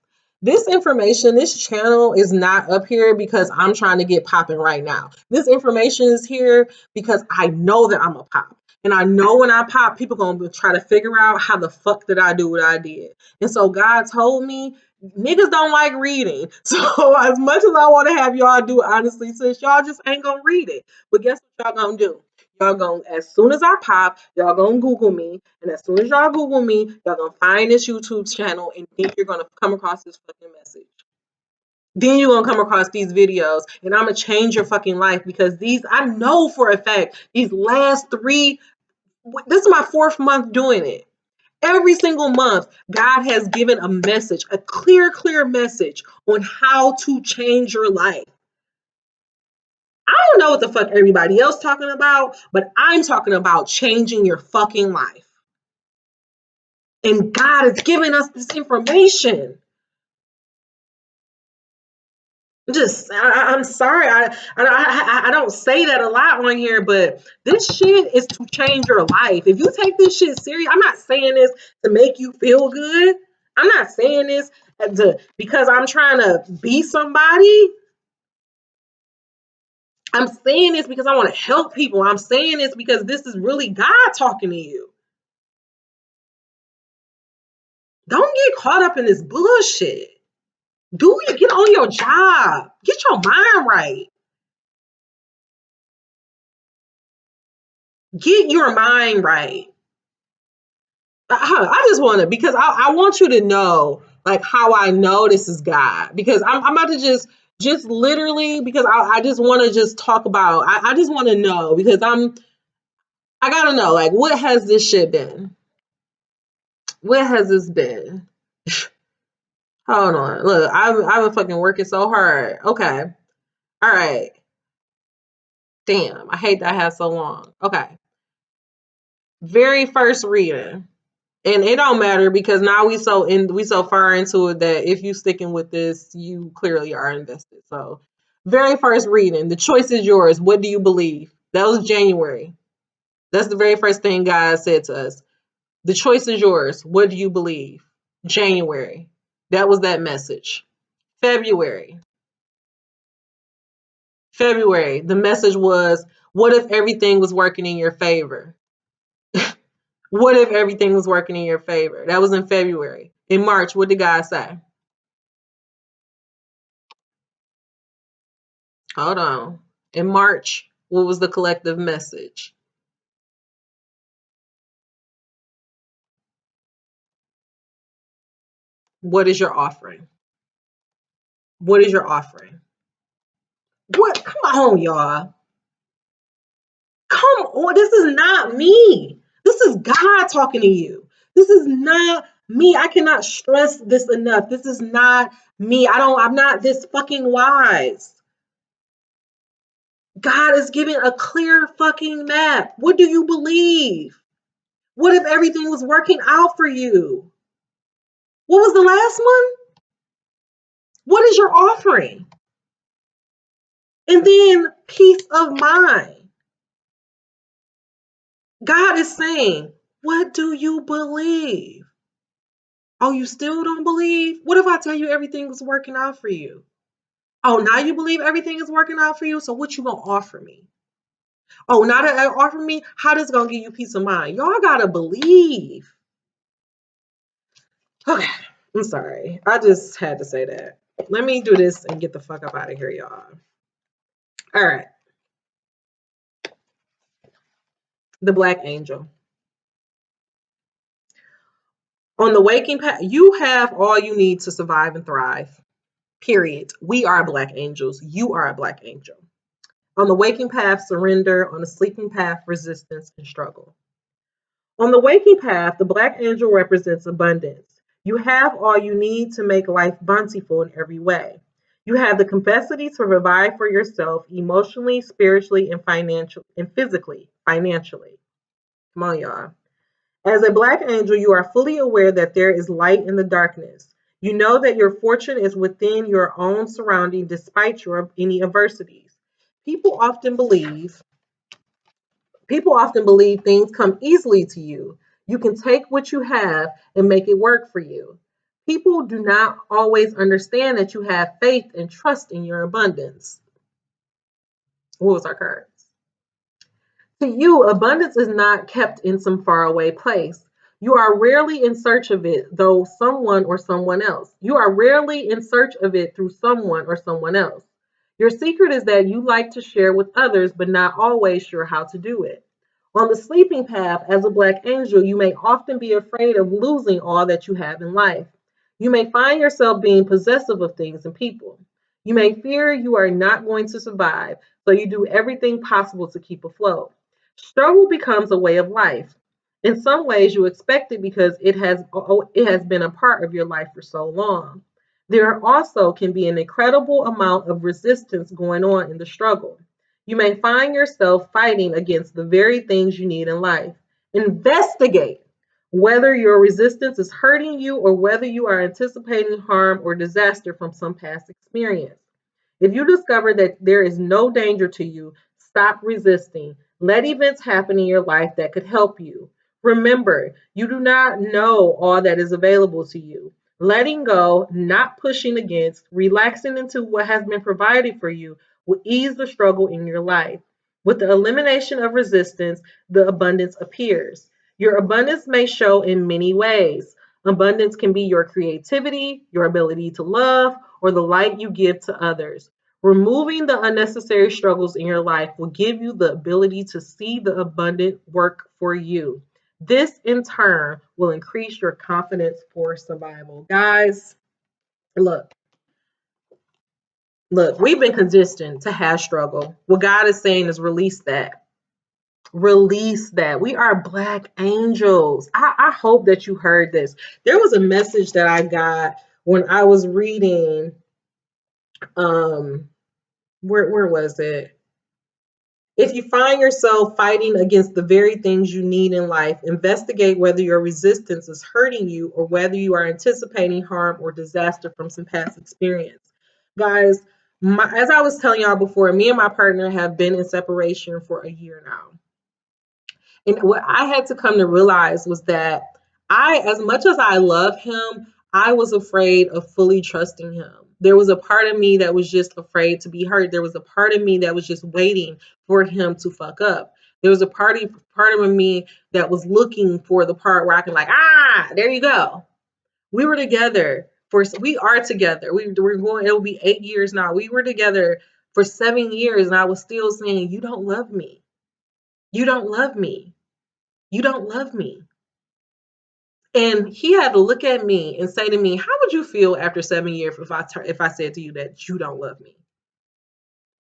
This information, this channel is not up here because I'm trying to get popping right now. This information is here because I know that I'm a pop. And I know when I pop, people going to try to figure out how the fuck did I do what I did. And so God told me, niggas don't like reading. So as much as I want to have y'all do it, honestly, sis, y'all just ain't going to read it. But guess what y'all going to do? Y'all going to, as soon as I pop, y'all going to Google me. And as soon as y'all Google me, y'all going to find this YouTube channel. And then you're going to come across this fucking message. Then you're going to come across these videos. And I'm going to change your fucking life. Because I know for a fact, these last 3, this is my 4th month doing it. Every single month, God has given a message, a clear message on how to change your life. I don't know what the fuck everybody else talking about, but I'm talking about changing your fucking life. And God is giving us this information. I'm sorry. I don't say that a lot on here, but this shit is to change your life. If you take this shit serious, I'm not saying this to make you feel good. I'm not saying this because I'm trying to be somebody. I'm saying this because I want to help people. I'm saying this because this is really God talking to you. Don't get caught up in this bullshit. Do you get on your job? Get your mind right. Get your mind right. I just want to, because I want you to know like how I know this is God, because I'm about to just literally, because I just want to just talk about, I just want to know, because I gotta know, like, what has this shit been? What has this been? Hold on, look, I've been fucking working so hard. Okay, all right, damn, I hate that I have so long. Okay, very first reading. And it don't matter, because now we so far into it that if you sticking with this, you clearly are invested. So, very first reading, the choice is yours. What do you believe? That was January. That's the very first thing God said to us. The choice is yours. What do you believe? January. That was that message. February. February. The message was, what if everything was working in your favor? What if everything was working in your favor? That was in February. In March, what did God say? Hold on. In March, what was the collective message? What is your offering? What is your offering? What? Come on, y'all. Come on. This is not me. This is God talking to you. This is not me. I cannot stress this enough. This is not me. I'm not this fucking wise. God is giving a clear fucking map. What do you believe? What if everything was working out for you? What was the last one? What is your offering? And then peace of mind. God is saying, what do you believe? Oh, you still don't believe? What if I tell you everything is working out for you? Oh, now you believe everything is working out for you? So what you gonna offer me? Oh, now that you offer me, how this gonna give you peace of mind? Y'all gotta believe. Okay, I'm sorry. I just had to say that. Let me do this and get the fuck up out of here, y'all. All right. The Black Angel. On the waking path, you have all you need to survive and thrive. Period. We are Black angels. You are a Black angel. On the waking path, surrender. On the sleeping path, resistance and struggle. On the waking path, the Black angel represents abundance. You have all you need to make life bountiful in every way. You have the capacity to provide for yourself emotionally, spiritually, and financially. Come on, y'all. As a Black angel, you are fully aware that there is light in the darkness. You know that your fortune is within your own surrounding despite any adversities. People often believe People often believe things come easily to you. You can take what you have and make it work for you. People do not always understand that you have faith and trust in your abundance. What was our cards? To you, abundance is not kept in some faraway place. You are rarely in search of it, though someone or someone else. You are rarely in search of it through someone or someone else. Your secret is that you like to share with others, but not always sure how to do it. On the sleeping path, as a Black angel, you may often be afraid of losing all that you have in life. You may find yourself being possessive of things and people. You may fear you are not going to survive, so you do everything possible to keep afloat. Struggle becomes a way of life. In some ways, you expect it because it has been a part of your life for so long. There also can be an incredible amount of resistance going on in the struggle. You may find yourself fighting against the very things you need in life. Investigate whether your resistance is hurting you or whether you are anticipating harm or disaster from some past experience. If you discover that there is no danger to you, stop resisting. Let events happen in your life that could help you. Remember, you do not know all that is available to you. Letting go, not pushing against, relaxing into what has been provided for you will ease the struggle in your life. With the elimination of resistance, the abundance appears. Your abundance may show in many ways. Abundance can be your creativity, your ability to love, or the light you give to others. Removing the unnecessary struggles in your life will give you the ability to see the abundant work for you. This, in turn, will increase your confidence for survival. Guys, look, we've been conditioned to have struggle. What God is saying is release that. Release that. We are Black angels. I hope that you heard this. There was a message that I got when I was reading, where was it? If you find yourself fighting against the very things you need in life, investigate whether your resistance is hurting you or whether you are anticipating harm or disaster from some past experience. Guys, as I was telling y'all before, me and my partner have been in separation for a year now. And what I had to come to realize was that as much as I love him, I was afraid of fully trusting him. There was a part of me that was just afraid to be hurt. There was a part of me that was just waiting for him to fuck up. There was a part of me that was looking for the part where I can there you go. We were together we are together. We're going, it'll be 8 years now. We were together for 7 years and I was still saying, you don't love me. You don't love me. You don't love me. And he had to look at me and say to me, how would you feel after 7 years if I said to you that you don't love me?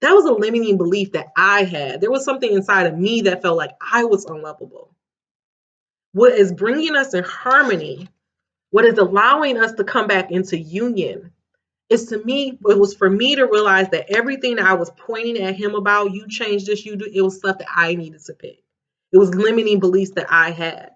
That was a limiting belief that I had. There was something inside of me that felt like I was unlovable. What is bringing us in harmony, what is allowing us to come back into union, it was for me to realize that everything that I was pointing at him about, you change this, you do, it was stuff that I needed to pick. It was limiting beliefs that I had.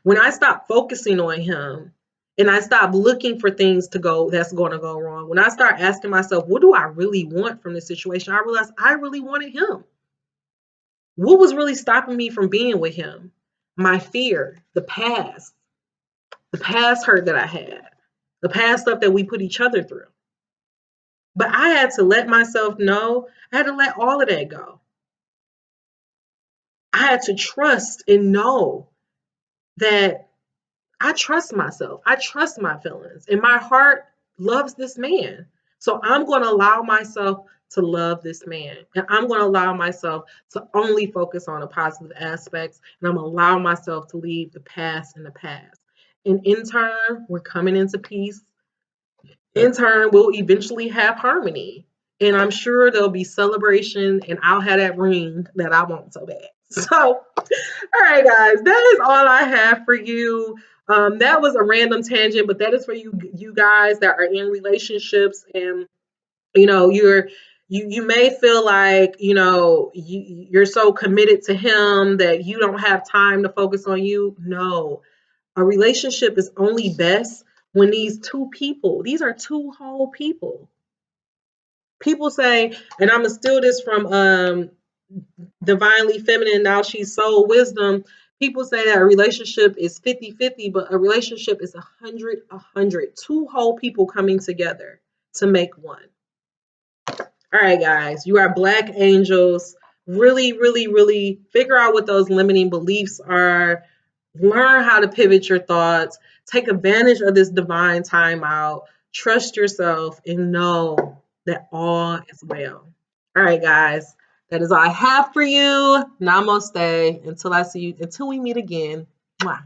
When I stopped focusing on him and I stopped looking for things that's going to go wrong, when I start asking myself, what do I really want from this situation? I realized I really wanted him. What was really stopping me from being with him? My fear, the past hurt that I had, the past stuff that we put each other through. But I had to let myself know, I had to let all of that go. I had to trust and know that I trust myself. I trust my feelings. And my heart loves this man. So I'm going to allow myself to love this man. And I'm going to allow myself to only focus on the positive aspects. And I'm going to allow myself to leave the past in the past. And in turn, we're coming into peace. In turn, we'll eventually have harmony. And I'm sure there'll be celebration and I'll have that ring that I want so bad. So, all right, guys, that is all I have for you. That was a random tangent, but that is for you guys that are in relationships and you may feel like you're so committed to him that you don't have time to focus on you. No, a relationship is only best when these are two whole people. People say, and I'm gonna steal this from Divinely Feminine, now she's Soul Wisdom. People say that a relationship is 50-50, but a relationship is 100-100. Two whole people coming together to make one. All right, guys, you are Black angels. Really, really, really figure out what those limiting beliefs are. Learn how to pivot your thoughts. Take advantage of this divine timeout. Trust yourself and know that all is well. All right, guys, that is all I have for you. Namaste. Until we meet again. Mwah.